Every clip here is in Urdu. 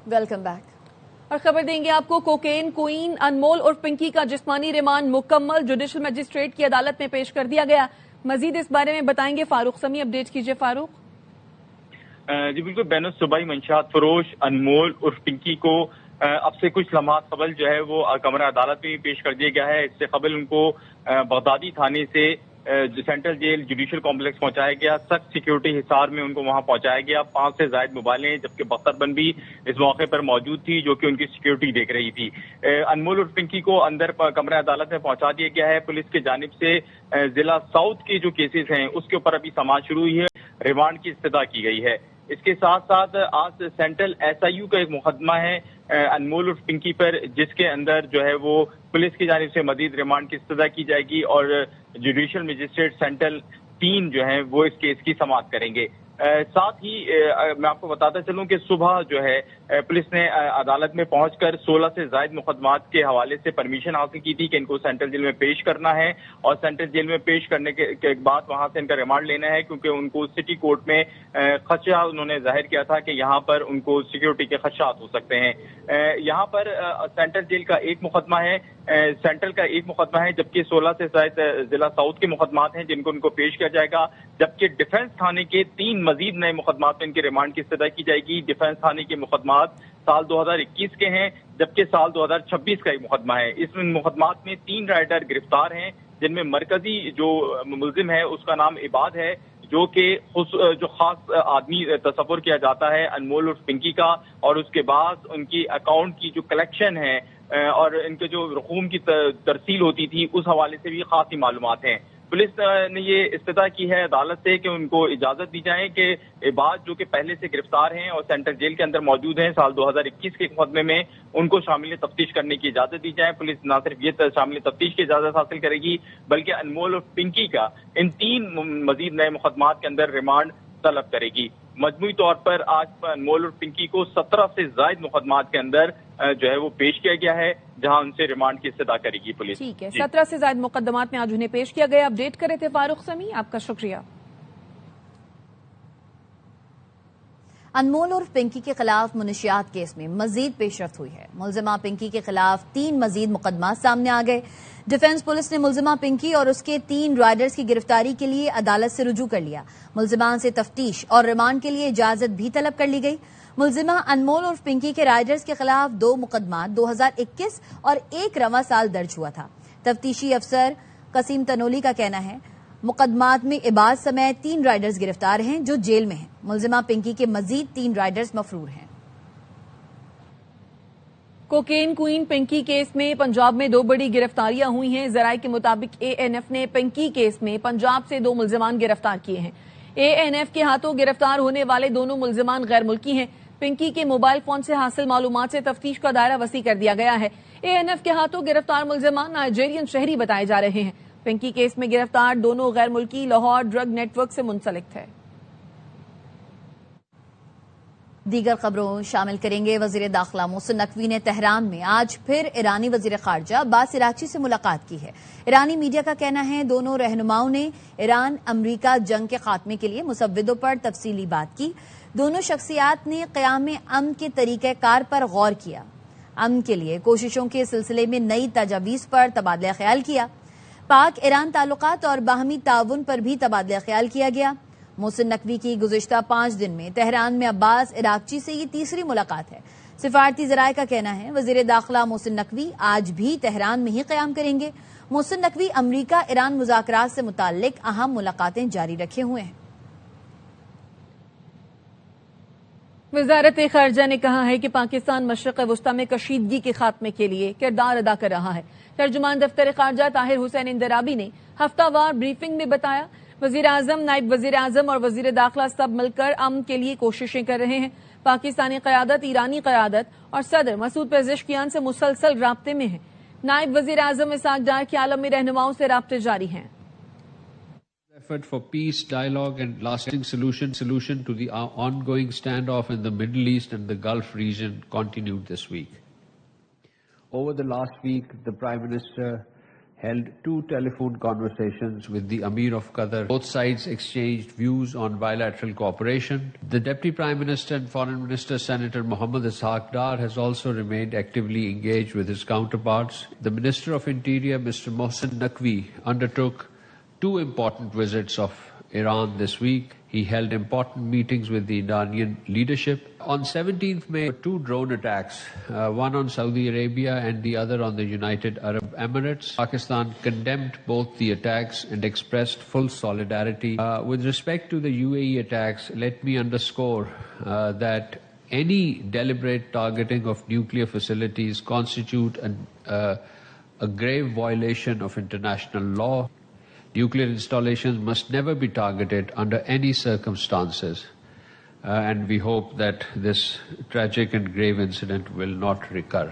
Welcome back. اور خبر دیں گے آپ کو کوکین کوئین انمول اور پنکی کا جسمانی ریمانڈ مکمل جوڈیشل مجسٹریٹ کی عدالت میں پیش کر دیا گیا. مزید اس بارے میں بتائیں گے فاروق سمی. اپڈیٹ کیجیے فاروق. جی بالکل، بین الصوبائی منشیات فروش انمول اور پنکی کو اب سے کچھ لمحات قبل جو ہے وہ کمرہ عدالت میں پیش کر دیا گیا ہے. اس سے قبل ان کو بغدادی تھانے سے سینٹرل جیل جوڈیشل کمپلیکس پہنچایا گیا. سخت سیکیورٹی حصار میں ان کو وہاں پہنچایا گیا. 5 سے زائد موبائلیں، جبکہ بختر بھی اس موقع پر موجود تھی جو کہ ان کی سیکیورٹی دیکھ رہی تھی. انمول اور پنکی کو اندر کمرہ عدالت میں پہنچا دیا گیا ہے. پولیس کی جانب سے ضلع ساؤتھ کے جو کیسز ہیں اس کے اوپر ابھی سماعت شروع ہوئی ہے. ریمانڈ کی استدعا کی گئی ہے. اس کے ساتھ ساتھ آج سینٹرل SIU کا ایک مقدمہ ہے انمول اور پنکی پر، جس کے اندر جو ہے وہ پولیس کی جانب سے مزید ریمانڈ کی استدعا کی جائے گی اور جوڈیشل مجسٹریٹ سینٹرل 3 جو ہیں وہ اس کیس کی سماعت کریں گے. ساتھ ہی میں آپ کو بتاتا چلوں کہ صبح جو ہے پولیس نے عدالت میں پہنچ کر 16 سے زائد مقدمات کے حوالے سے پرمیشن حاصل کی تھی کہ ان کو سینٹرل جیل میں پیش کرنا ہے، اور سینٹرل جیل میں پیش کرنے کے بعد وہاں سے ان کا ریمانڈ لینا ہے، کیونکہ ان کو سٹی کورٹ میں خدشہ انہوں نے ظاہر کیا تھا کہ یہاں پر ان کو سیکیورٹی کے خدشات ہو سکتے ہیں. یہاں پر سینٹرل جیل کا ایک مقدمہ ہے، سینٹرل کا ایک مقدمہ ہے، جبکہ 16 سے زائد ضلع ساؤتھ کے مقدمات ہیں جن کو ان کو پیش کیا جائے گا. جبکہ ڈیفنس تھانے کے 3 مزید نئے مقدمات میں ان کے ریمانڈ کی استدعا کی جائے گی. ڈیفنس تھانے کے مقدمات سال 2021 کے ہیں، جبکہ سال 2026 کا ایک مقدمہ ہے. اس مقدمات میں 3 رائڈر گرفتار ہیں، جن میں مرکزی جو ملزم ہے اس کا نام عباد ہے، جو کہ جو خاص آدمی تصور کیا جاتا ہے انمول اور پنکی کا، اور اس کے بعد ان کی اکاؤنٹ کی جو کلیکشن ہے اور ان کے جو رقوم کی ترسیل ہوتی تھی اس حوالے سے بھی خاصی معلومات ہیں. پولیس نے یہ استدعا کی ہے عدالت سے کہ ان کو اجازت دی جائے کہ عباد جو کہ پہلے سے گرفتار ہیں اور سینٹرل جیل کے اندر موجود ہیں سال 2021 کے مقدمے میں، ان کو شامل تفتیش کرنے کی اجازت دی جائے. پولیس نہ صرف یہ شامل تفتیش کی اجازت حاصل کرے گی بلکہ انمول اور پنکی کا ان 3 مزید نئے مقدمات کے اندر ریمانڈ طلب کرے گی. مجموعی طور پر آج انمول اور پنکی کو 17 سے زائد مقدمات کے اندر جو ہے وہ پیش کیا گیا ہے، جہاں ان سے ریمانڈ کی استدعا کرے گی پولیس. ٹھیک ہے، 17 سے زائد مقدمات میں آج انہیں پیش کیا گیا. اپڈیٹ کرے تھے فاروق سمی، آپ کا شکریہ. انمول اور پنکی کے خلاف منشیات کیس میں مزید پیش رفت ہوئی ہے. ملزمہ پنکی کے خلاف 3 مزید مقدمات سامنے آ گئے. ڈیفنس پولیس نے ملزمہ پنکی اور اس کے 3 رائڈرز کی گرفتاری کے لیے عدالت سے رجوع کر لیا. ملزمان سے تفتیش اور ریمانڈ کے لیے اجازت بھی طلب کر لی گئی. ملزمہ انمول اور پنکی کے رائڈرز کے خلاف 2 مقدمات 2021 اور 1 رواں سال درج ہوا تھا. تفتیشی افسر قسیم تنولی کا کہنا ہے مقدمات میں عباد سمیت 3 رائڈرز گرفتار ہیں جو جیل میں ہیں. ملزمہ پنکی کے مزید 3 رائڈرز مفرور ہیں. کوکین کوئین پنکی کیس میں پنجاب میں 2 بڑی گرفتاریاں ہوئی ہیں. ذرائع کے مطابق ANF نے پنکی کیس میں پنجاب سے 2 ملزمان گرفتار کیے ہیں. ANF کے ہاتھوں گرفتار ہونے والے دونوں ملزمان غیر ملکی ہیں. پنکی کے موبائل فون سے حاصل معلومات سے تفتیش کا دائرہ وسیع کر دیا گیا ہے. ANF کے ہاتھوں گرفتار ملزمان نائجیرین شہری بتائے جا رہے ہیں. پنکی کیس میں گرفتار دونوں غیر ملکی لاہور ڈرگ نیٹ ورک سے منسلک تھے. دیگر خبروں شامل کریں گے. وزیر داخلہ محسن نقوی نے تہران میں آج پھر ایرانی وزیر خارجہ عباس عراقچی سے ملاقات کی ہے. ایرانی میڈیا کا کہنا ہے دونوں رہنماؤں نے ایران امریکہ جنگ کے خاتمے کے لیے مسودوں پر تفصیلی بات کی. دونوں شخصیات نے قیام امن کے طریقہ کار پر غور کیا. امن کے لیے کوششوں کے سلسلے میں نئی تجاویز پر تبادلہ خیال کیا. پاک ایران تعلقات اور باہمی تعاون پر بھی تبادلہ خیال کیا گیا. محسن نقوی کی گزشتہ 5 دن میں تہران میں عباس عراقچی سے یہ تیسری ملاقات ہے. سفارتی ذرائع کا کہنا ہے وزیر داخلہ محسن نقوی آج بھی تہران میں ہی قیام کریں گے. محسن نقوی امریکہ ایران مذاکرات سے متعلق اہم ملاقاتیں جاری رکھے ہوئے ہیں. وزارت خارجہ نے کہا ہے کہ پاکستان مشرق وسطی میں کشیدگی کے خاتمے کے لیے کردار ادا کر رہا ہے. ترجمان دفتر خارجہ طاہر حسین اندرابی نے ہفتہ وار بریفنگ میں بتایا وزیر اعظم، نائب وزیر اعظم اور وزیر داخلہ سب مل کر امن کے لیے کوششیں کر رہے ہیں. پاکستانی قیادت، ایرانی قیادت اور صدر مسعود پزشکیان سے مسلسل رابطے میں ہیں. نائب وزیر اعظم اسحاق ڈار کے عالمی رہنماؤں سے رابطے جاری ہیں. Effort for peace, dialogue and lasting solution to the ongoing standoff in the Middle East and the Gulf region continued this week. Over the last week, the Prime Minister held 2 telephone conversations with the Amir of Qatar. Both sides exchanged views on bilateral cooperation. The Deputy Prime Minister and Foreign Minister Senator Mohammad Ishaq Dar has also remained actively engaged with his counterparts. The Minister of Interior, Mr. Mohsen Naqvi, undertook 2 important visits of Iran this week. He held important meetings with the Iranian leadership. On 17th May, 2 drone attacks, one on Saudi Arabia and the other on the United Arab Emirates. Pakistan condemned both the attacks and expressed full solidarity. With respect to the UAE attacks, let me underscore that any deliberate targeting of nuclear facilities constitute a grave violation of international law. Nuclear installations must never be targeted under any circumstances, and we hope that this tragic and grave incident will not recur.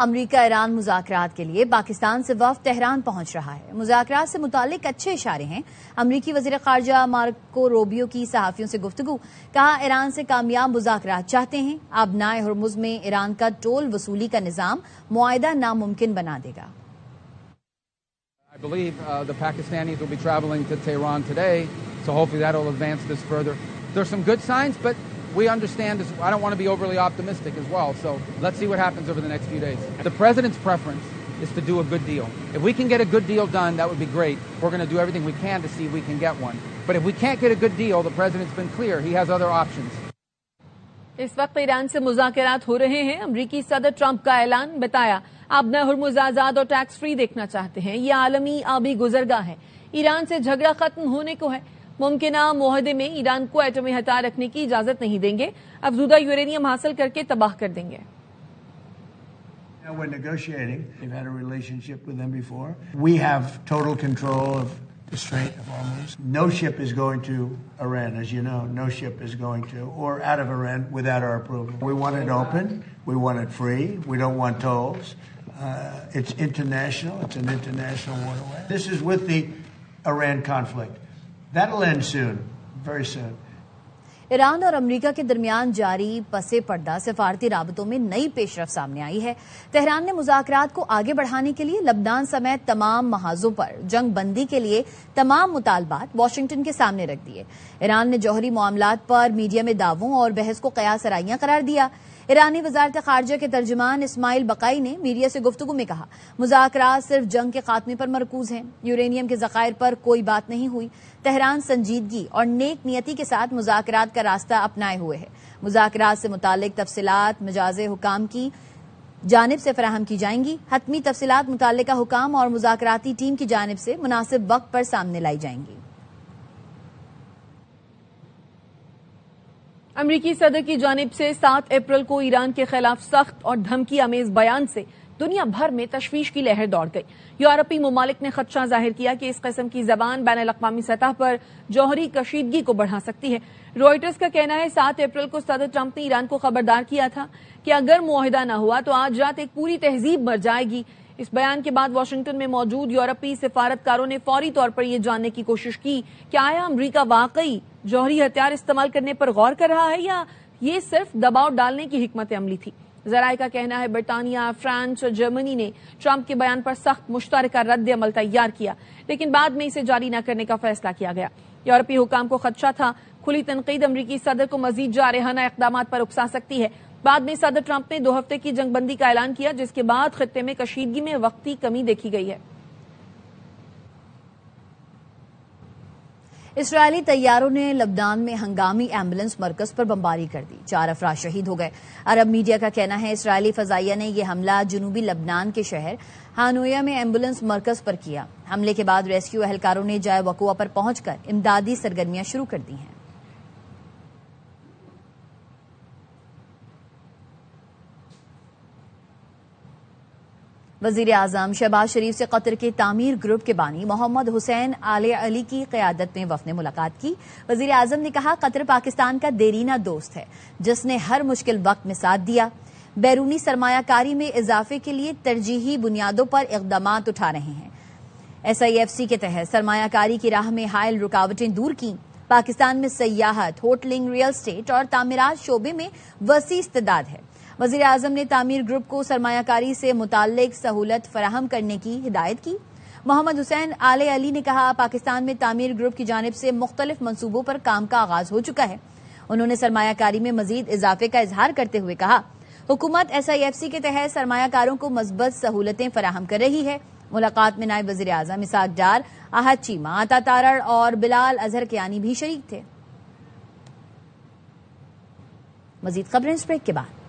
امریکہ ایران مذاکرات کے لیے پاکستان سے وفد تہران پہنچ رہا ہے. مذاکرات سے متعلق اچھے اشارے ہیں. امریکی وزیر خارجہ مارکو روبیو کی صحافیوں سے گفتگو. کہا ایران سے کامیاب مذاکرات چاہتے ہیں. آبنائے ہرمز میں ایران کا ٹول وصولی کا نظام معاہدہ ناممکن بنا دے گا. I believe the Pakistanis will be traveling to Tehran today, so hopefully that will advance this further. There's some good signs, but we understand this. I don't want to be overly optimistic as well, so let's see what happens over the next few days. The President's preference is to do a good deal. If we can get a good deal done, that would be great. We're going to do everything we can to see if we can get one. But if we can't get a good deal, the President's been clear. He has other options. اس وقت ایران سے مذاکرات ہو رہے ہیں. امریکی صدر ٹرمپ کا اعلان. بتایا آبنائے ہرمز آزاد اور ٹیکس فری دیکھنا چاہتے ہیں. یہ عالمی آبی گزرگاہ ہے. ایران سے جھگڑا ختم ہونے کو ہے. ممکنہ معاہدے میں ایران کو ایٹمی ہتھیار رکھنے کی اجازت نہیں دیں گے. افزودہ یورینیم حاصل کر کے تباہ کر دیں گے. We're negotiating. We've had a relationship with them before. We have total control of the Strait of Hormuz. No ship is going to Iran, as you know. No ship is going to, or out of Iran without our approval. We want it open. We want it free. We don't want tolls. It's international. It's an international waterway. This is with the Iran conflict. That'll end soon, very soon. Iran اور امریکہ کے درمیان جاری پس پردہ سفارتی رابطوں میں نئی پیش رفت سامنے آئی ہے. تہران نے مذاکرات کو آگے بڑھانے کے لیے لبنان سمیت تمام محاذوں پر جنگ بندی کے لیے تمام مطالبات واشنگٹن کے سامنے رکھ دیے. ایران نے جوہری معاملات پر میڈیا میں دعووں اور بحث کو قیاس آرائیاں قرار دیا. ایرانی وزارت خارجہ کے ترجمان اسماعیل بقائی نے میڈیا سے گفتگو میں کہا مذاکرات صرف جنگ کے خاتمے پر مرکوز ہیں. یورینیم کے ذخائر پر کوئی بات نہیں ہوئی. تہران سنجیدگی اور نیک نیتی کے ساتھ مذاکرات کا راستہ اپنائے ہوئے ہے. مذاکرات سے متعلق تفصیلات مجاز حکام کی جانب سے فراہم کی جائیں گی. حتمی تفصیلات متعلقہ حکام اور مذاکراتی ٹیم کی جانب سے مناسب وقت پر سامنے لائی جائیں گی. امریکی صدر کی جانب سے 7 اپریل کو ایران کے خلاف سخت اور دھمکی آمیز بیان سے دنیا بھر میں تشویش کی لہر دوڑ گئی. یورپی ممالک نے خدشہ ظاہر کیا کہ اس قسم کی زبان بین الاقوامی سطح پر جوہری کشیدگی کو بڑھا سکتی ہے. روئٹرز کا کہنا ہے 7 اپریل کو صدر ٹرمپ نے ایران کو خبردار کیا تھا کہ اگر معاہدہ نہ ہوا تو آج رات ایک پوری تہذیب مر جائے گی. اس بیان کے بعد واشنگٹن میں موجود یورپی سفارتکاروں نے فوری طور پر یہ جاننے کی کوشش کی کہ آیا امریکہ واقعی جوہری ہتھیار استعمال کرنے پر غور کر رہا ہے یا یہ صرف دباؤ ڈالنے کی حکمت عملی تھی. ذرائع کا کہنا ہے برطانیہ، فرانس اور جرمنی نے ٹرمپ کے بیان پر سخت مشترکہ رد عمل تیار کیا، لیکن بعد میں اسے جاری نہ کرنے کا فیصلہ کیا گیا. یورپی حکام کو خدشہ تھا کھلی تنقید امریکی صدر کو مزید جارحانہ اقدامات پر اکسا سکتی ہے. بعد میں صدر ٹرمپ نے 2 ہفتے کی جنگ بندی کا اعلان کیا، جس کے بعد خطے میں کشیدگی میں وقتی کمی دیکھی گئی ہے. اسرائیلی طیاروں نے لبنان میں ہنگامی ایمبولینس مرکز پر بمباری کر دی. 4 افراد شہید ہو گئے. عرب میڈیا کا کہنا ہے اسرائیلی فضائیہ نے یہ حملہ جنوبی لبنان کے شہر ہانویا میں ایمبولینس مرکز پر کیا. حملے کے بعد ریسکیو اہلکاروں نے جائے وقوع پر پہنچ کر امدادی سرگرمیاں شروع کر دی ہیں. وزیر اعظم شہباز شریف سے قطر کے تعمیر گروپ کے بانی محمد حسین آل علی کی قیادت میں وفد نے ملاقات کی. وزیر اعظم نے کہا قطر پاکستان کا دیرینہ دوست ہے جس نے ہر مشکل وقت میں ساتھ دیا. بیرونی سرمایہ کاری میں اضافے کے لیے ترجیحی بنیادوں پر اقدامات اٹھا رہے ہیں. SIFC کے تحت سرمایہ کاری کی راہ میں حائل رکاوٹیں دور کی. پاکستان میں سیاحت، ہوٹلنگ، ریل اسٹیٹ اور تعمیرات شعبے میں وسیع استعداد ہے. وزیر اعظم نے تعمیر گروپ کو سرمایہ کاری سے متعلق سہولت فراہم کرنے کی ہدایت کی۔ محمد حسین آل علی نے کہا پاکستان میں تعمیر گروپ کی جانب سے مختلف منصوبوں پر کام کا آغاز ہو چکا ہے۔ انہوں نے سرمایہ کاری میں مزید اضافے کا اظہار کرتے ہوئے کہا حکومت SIFC کے تحت سرمایہ کاروں کو مثبت سہولتیں فراہم کر رہی ہے۔ ملاقات میں نائب وزیر اعظم اسحاق ڈار، احد چیمہ، عطا تارڑ اور بلال اظہر کیانی بھی شریک تھے۔ مزید خبریں اس بریک کے بعد۔